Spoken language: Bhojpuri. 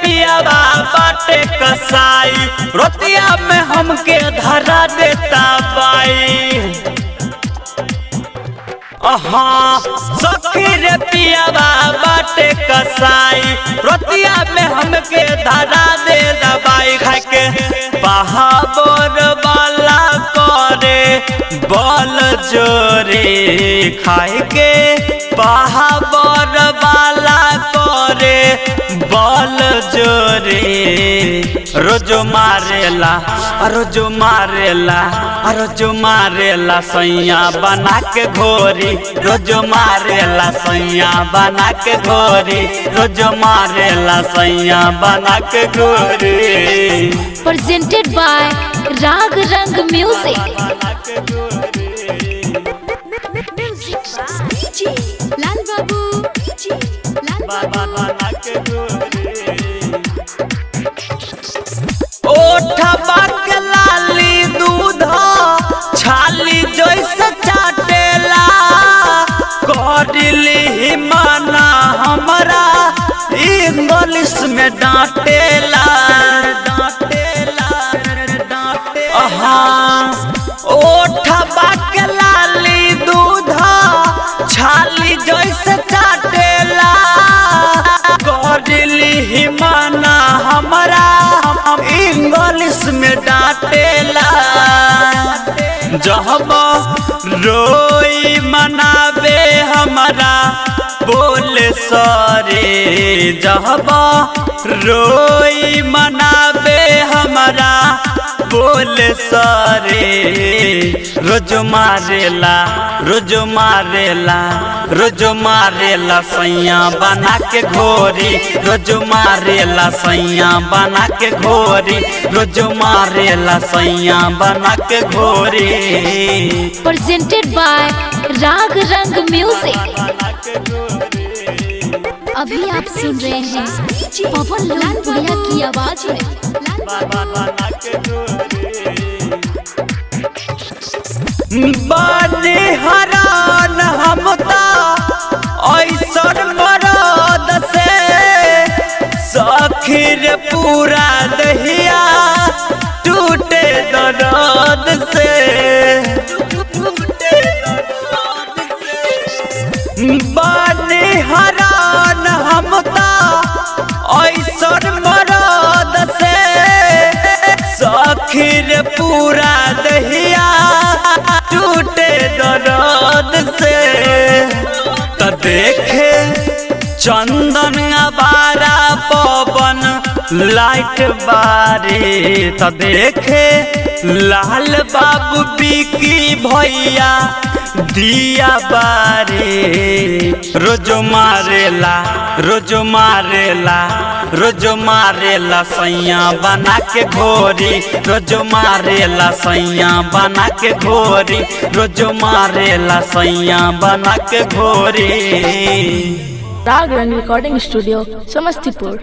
पियावा बाटे कसाई रोतिया में हमके धरा देता बाई। सखी रे पियावा बाटे कसाई रोतिया में हमके धरा दे दबाई। खाए के पहाड़ वाला करे बल जोरे खाए के पहाड़ वाला करे बल जोरे रोज मारेला सैया बना के घोरी रोज मारेला सैया बना के घोरी रोज मारेला सैया बना के घोरी। Presented by राग रंग म्यूजिक। लाल बाबू ओठवा के लाली दूध छाली जैसे चाटेला करली मना हमरा इंग्लिश में डांटेला। ओठवा के लाली दूध छाली जैसे चाटेला करली मना हमरा इंग्लिश में डांटेला। जब रोई मनावे हमारा बोले सरे जब रोई मनावे हमारा बोले सरे रोज मारेला सैया बना के घोरी रोज मारेला सैया बना के घोरी रोज मारेला सैया बना के घोरी। Presented by राग रंग म्यूजिक। अभी आप सुन रहे हैं पवन लालपुरिया की आवाज में। बने हरान हम ऐसन मरद से सखीर पूरा दहिया टूटे दर्द से। बने हरान हम ऐसन मरद से सखीर पूरा दहिया टूटे दर्द से। त देखे चंदन बारा पवन लाइट बारे त देखे लाल बाबू बिकी भैया दिया बारे रोज मारेला सैया बना के घोरी रोज मारेला सैया बना के घोरी रोज मारेला सैया बना के घोरी। राग रंग रिकॉर्डिंग स्टूडियो समस्तीपुर।